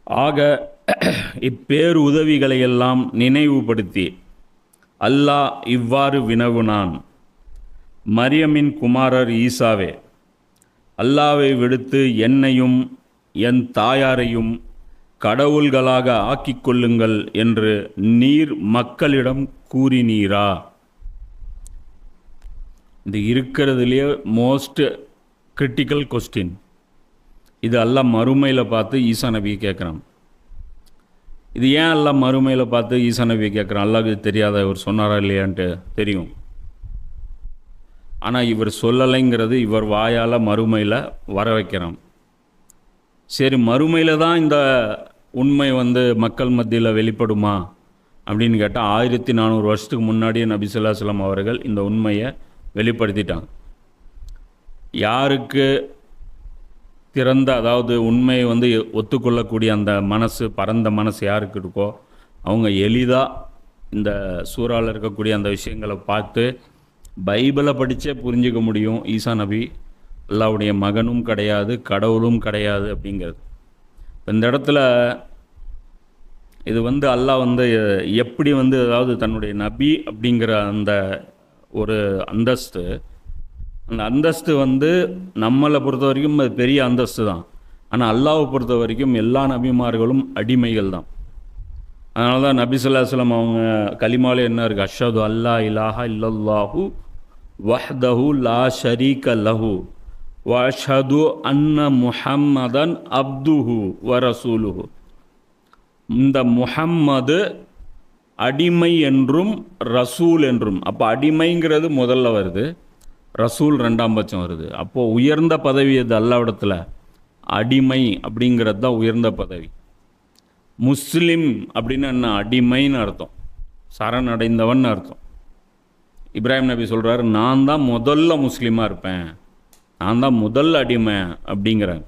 ஆக இப்பேருதவிகளையெல்லாம் நினைவுபடுத்தி அல்லாஹ் இவ்வாறு வினவுனான்: மரியமின் குமாரர் ஈசாவே, அல்லாவை விடுத்து என்னையும் என் தாயாரையும் கடவுள்களாக ஆக்கிக் கொள்ளுங்கள் என்று நீர் மக்களிடம் கூறினீரா? இது இருக்கிறதுலேயே மோஸ்ட் கிரிட்டிக்கல் கொஸ்டின். இது அல்லாஹ் மறுமையில் பார்த்து ஈசா நபியை கேட்குறான். இது ஏன் அல்லாஹ் மறுமையில் பார்த்து ஈசா நபியை கேட்குறான்? அல்லாஹ்க்கு தெரியாத இவர் சொன்னாரா இல்லையான்ட்டு தெரியும். ஆனால் இவர் சொல்லலைங்கிறது இவர் வாயால் மறுமையில் வர வைக்கிறான். சரி, மறுமையில் தான் இந்த உண்மை மக்கள் மத்தியில் வெளிப்படுமா அப்படின்னு கேட்டால் 1400 வருஷத்துக்கு முன்னாடியே நபி ஸல்லல்லாஹு அலைஹி வஸல்லம் அவர்கள் இந்த உண்மையை வெளிப்படுத்திட்டாங்க. யாருக்கு திறந்த, அதாவது உண்மையை ஒத்துக்கொள்ளக்கூடிய அந்த மனசு, பரந்த மனசு யாருக்கு இருக்கோ அவங்க எளிதாக இந்த சூறாவில் இருக்கக்கூடிய அந்த விஷயங்களை பார்த்து பைபிளை படித்தே புரிஞ்சிக்க முடியும். ஈசா நபி அல்லாஹ்வுடைய மகனும் கிடையாது, கடவுளும் கிடையாது அப்படிங்கிறது. இந்த இடத்துல இது அல்லாஹ் எப்படி அதாவது தன்னுடைய நபி அப்படிங்கிற அந்த ஒரு அந்தஸ்து, அந்த அந்தஸ்து நம்மளை பொறுத்த வரைக்கும் அது பெரிய அந்தஸ்து தான். ஆனால் அல்லாஹ்வை பொறுத்த வரைக்கும் எல்லா நபிமார்களும் அடிமைகள் தான். அதனால தான் நபி ஸல்லல்லாஹு அலைஹி வஸல்லம் அவங்க கலிமாலே என்ன இருக்குது? அஷ்ஹது அல்லா இலாஹா இல்லல்லாஹு வஹ்தஹு லா ஷரீக லஹு வ அஷ்ஹது அன்ன முஹம்மதன் அப்துஹு வ ரசூலுஹு. இந்த முஹம்மது அடிமை என்றும் ரசூல் என்றும். அப்போ அடிமைங்கிறது முதல்ல வருது, ரசூல் ரெண்டாம் பட்சம் வருது. அப்போது உயர்ந்த பதவி அது அல்லாஹ்விடத்தில். அடிமை அப்படிங்கிறது தான் உயர்ந்த பதவி. முஸ்லிம் அப்படின்னு என்ன? அடிமைன்னு அர்த்தம், சரணடைந்தவன் அர்த்தம். இப்ராஹிம் நபி சொல்கிறாரு, நான் தான் முதல்ல முஸ்லீமாக இருப்பேன், நான் தான் முதல் அடிமை அப்படிங்கிறாங்க.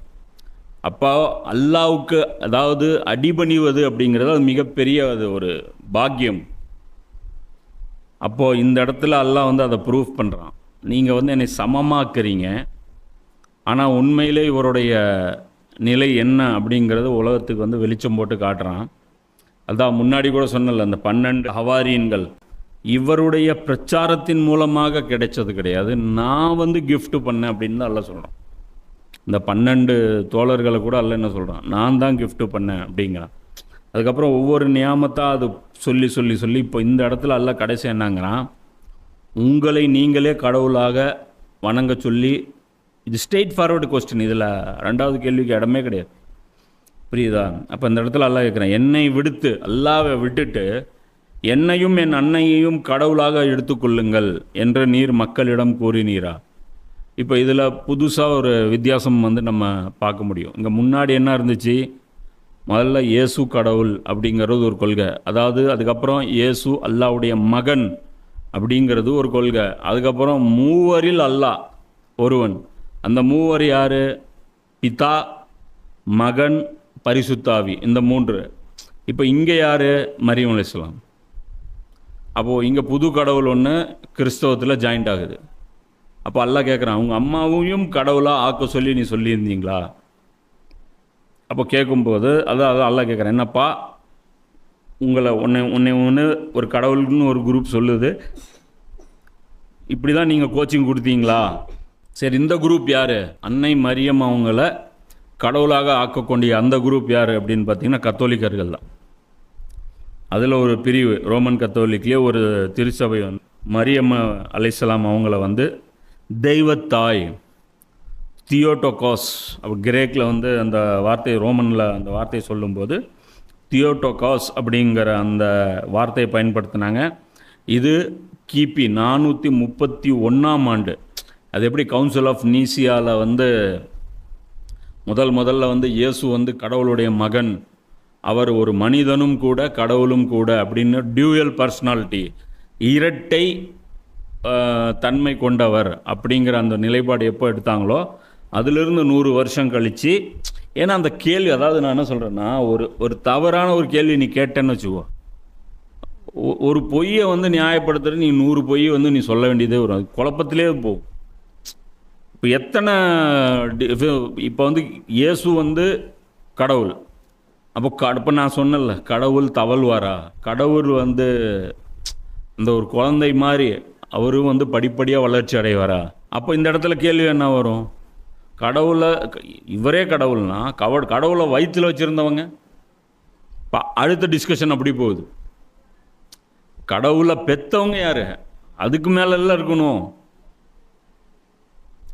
அப்போ அல்லாவுக்கு அதாவது அடிபணிவது அப்படிங்கிறது அது மிகப்பெரிய அது ஒரு பாக்கியம். அப்போது இந்த இடத்துல அல்லாஹ் அதை ப்ரூஃப் பண்ணுறான். நீங்கள் என்னை சமமாக்குறீங்க, ஆனால் உண்மையிலே இவருடைய நிலை என்ன அப்படிங்கிறது உலகத்துக்கு வெளிச்சம் போட்டு காட்டுறான். அதான் முன்னாடி கூட சொன்னல, அந்த 12 ஹவாரியன்கள் இவருடைய பிரச்சாரத்தின் மூலமாக கிடைச்சது கிடையாது, நான் கிஃப்ட் பண்ணேன் அப்படின்னு தான் எல்லாம் சொல்கிறான். இந்த 12 தோழர்களை கூட அல்ல என்ன சொல்கிறான், நான் தான் கிஃப்ட் பண்ணேன் அப்படிங்கிறான். அதுக்கப்புறம் ஒவ்வொரு நியாமத்தாக அது சொல்லி சொல்லி சொல்லி இப்போ இந்த இடத்துல அல்ல கடைசி என்னங்கிறான், உங்களை நீங்களே கடவுளாக வணங்க சொல்லி. இது ஸ்ட்ரெயிட் ஃபார்வர்டு கொஸ்டின், இதில் ரெண்டாவது கேள்விக்கு இடமே கிடையாது. புரியுதா? அப்போ இந்த இடத்துல அல்லாஹ் கேட்குறேன், என்னை விடுத்து, அல்லாவை விட்டுட்டு என்னையும் என் அன்னையையும் கடவுளாக எடுத்துக்கொள்ளுங்கள் என்று நீர் மக்களிடம் கூறினீரா? இப்போ இதில் புதுசாக ஒரு வித்தியாசம் நம்ம பார்க்க முடியும். இங்கே முன்னாடி என்ன இருந்துச்சு? முதல்ல இயேசு கடவுள் அப்படிங்கிறது ஒரு கொள்கை, அதாவது அதுக்கப்புறம் இயேசு அல்லாஹ்வுடைய மகன் அப்படிங்கிறது ஒரு கொள்கை, அதுக்கப்புறம் மூவரில் அல்லாஹ் ஒருவன். அந்த மூவர் யார்? பிதா, மகன், பரிசுத்தாவி, இந்த 3. இப்போ இங்கே யார்? மரியம் அலைஹிஸ்ஸலாம். அப்போது இங்கே புது கடவுள் ஒன்று கிறிஸ்தவத்தில் ஜாயிண்ட் ஆகுது. அப்போ அல்லாஹ் கேட்குறான், உங்கள் அம்மாவையும் கடவுளாக ஆக்க சொல்லி நீ சொல்லியிருந்தீங்களா? அப்போ கேட்கும்போது அதான் அல்லாஹ் கேட்குறேன், என்னப்பா உங்களை ஒன்று ஒரு கடவுள்னு ஒரு குரூப் சொல்லுது, இப்படி தான் நீங்கள் கோச்சிங் கொடுத்தீங்களா? சரி, இந்த குரூப் யார்? அன்னை மரியம் அவங்கள கடவுளாக ஆக்கக்கூடிய அந்த குரூப் யார் அப்படின்னு பார்த்தீங்கன்னா கத்தோலிக்கர்கள் தான். அதில் ஒரு பிரிவு, ரோமன் கத்தோலிக்லேயே ஒரு திருச்சபை மரியம் அலைஹிஸ்ஸலாம் அவங்கள தெய்வத்தாய், தியோட்டோகாஸ், அப்போ கிரேக்கில் அந்த வார்த்தையை, ரோமனில் அந்த வார்த்தையை சொல்லும்போது தியோட்டோகாஸ் அப்படிங்கிற அந்த வார்த்தையை பயன்படுத்தினாங்க. இது கிபி 431ஆம் ஆண்டு. அது எப்படி கவுன்சில் ஆஃப் நீசியாவில் முதல்ல இயேசு கடவுளுடைய மகன், அவர் ஒரு மனிதனும் கூட கடவுளும் கூட அப்படின்னு டியூயல் பர்சனாலிட்டி, இரட்டை தன்மை கொண்டவர் அப்படிங்கிற அந்த நிலைப்பாடு எப்போ எடுத்தாங்களோ அதிலிருந்து 100 வருஷம் கழித்து. ஏன்னா அந்த கேள்வி, அதாவது நான் என்ன சொல்கிறேன்னா, ஒரு தவறான ஒரு கேள்வி நீ கேட்டேன்னு வச்சுக்கோ, ஒரு பொய்யை நியாயப்படுத்துகிற நீ 100 பொய் நீ சொல்ல வேண்டியதே வரும், அது குழப்பத்திலே போகும். இப்போ எத்தனை இப்போ இயேசு கடவுள், அப்போ இப்போ நான் சொன்னல, கடவுள் தவழ்வாரா? கடவுள் வந்து இந்த ஒரு குழந்தை மாதிரி அவரும் வந்து படிப்படியாக வளர்ச்சி அடைவாரா? அப்போ இந்த இடத்துல கேள்வி என்ன வரும்? கடவுளை, இவரே கடவுள்னா கடவுளை வயிற்றில் வச்சுருந்தவங்க, இப்போ அடுத்த டிஸ்கஷன் அப்படி போகுது. கடவுளை பெற்றவங்க யார்? அதுக்கு மேலெல்லாம் இருக்கணும்.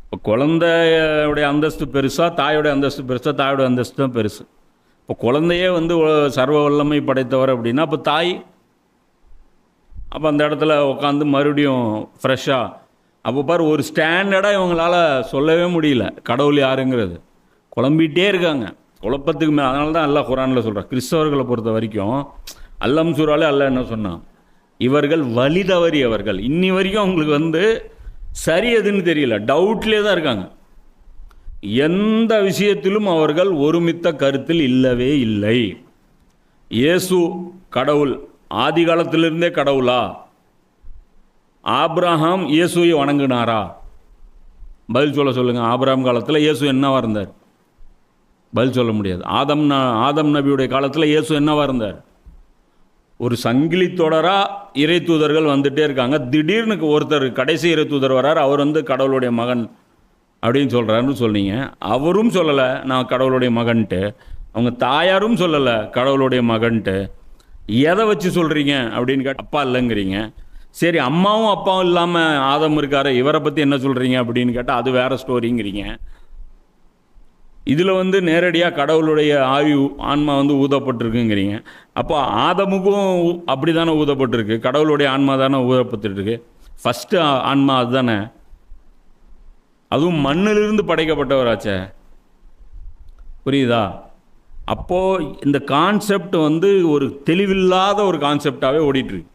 இப்போ குழந்தையுடைய அந்தஸ்து பெருசா, தாயோடைய அந்தஸ்து பெருசா? தாயோடைய அந்தஸ்து தான் பெருசு. இப்போ குழந்தையே வந்து சர்வ வல்லமை படைத்தவர் அப்படின்னா அப்போ தாய், அப்போ அந்த இடத்துல உட்காந்து மறுபடியும் ஃப்ரெஷ்ஷாக, அப்போ பாரு ஒரு ஸ்டாண்டர்டாக இவங்களால் சொல்லவே முடியல கடவுள் யாருங்கிறது. குழம்பிகிட்டே இருக்காங்க, குழப்பத்துக்கு மேலே. அதனால தான் அல்லாஹ் குர்ஆனில் சொல்கிறான், கிறிஸ்தவர்களை பொறுத்த வரைக்கும் அல்லம் சூறாலே அல்லாஹ் என்ன சொன்னான்? இவர்கள் வழி தவறியவர்கள். இன்னி வரைக்கும் அவங்களுக்கு வந்து சரி எதுன்னு தெரியல, டவுட்லேயே தான் இருக்காங்க. எந்த விஷயத்திலும் அவர்கள் ஒருமித்த கருத்தில் இல்லவே இல்லை. இயேசு கடவுள், ஆதி காலத்திலிருந்தே கடவுளா? ஆபிரகாம் இயேசுவை வணங்கினாரா? பதில் சொல்ல சொல்லுங்கள். ஆபிரகாம் காலத்தில் இயேசு என்னவா இருந்தார்? பதில் சொல்ல முடியாது. ஆதம் நபியுடைய காலத்தில் இயேசு என்னவா இருந்தார்? ஒரு சங்கிலி தொடராக இறை தூதர்கள் வந்துகிட்டே இருக்காங்க. திடீர்னு ஒருத்தர் கடைசி இறை தூதர் வர்றார், அவர் வந்து கடவுளுடைய மகன் அப்படின்னு சொல்கிறாருன்னு சொன்னீங்க. அவரும் சொல்லலை நான் கடவுளுடைய மகன்ட்டு, அவங்க தாயாரும் சொல்லலை கடவுளுடைய மகன்ட்டு. எதை வச்சு சொல்கிறீங்க அப்படின்னு கேட்டால் அப்பா இல்லைங்கிறீங்க. சரி, அம்மாவும் அப்பாவும் இல்லாமல் ஆதம் இருக்காரு, இவரை பற்றி என்ன சொல்கிறீங்க அப்படின்னு கேட்டால் அது வேறு ஸ்டோரிங்கிறீங்க. இதில் வந்து நேரடியாக கடவுளுடைய ஆன்மா வந்து ஊதப்பட்டிருக்குங்கிறீங்க. அப்போ ஆதமுக்கும் அப்படி தானே ஊதப்பட்டிருக்கு, கடவுளுடைய ஆன்மா தானே ஊதப்பட்டுருக்கு. ஃபஸ்ட்டு ஆன்மா அது தானே, அதுவும் மண்ணிலிருந்து படைக்கப்பட்டவராச்சே. புரியுதா? அப்போது இந்த கான்செப்ட் வந்து ஒரு தெளிவில்லாத ஒரு கான்செப்டாகவே ஓடிட்டுருக்கு.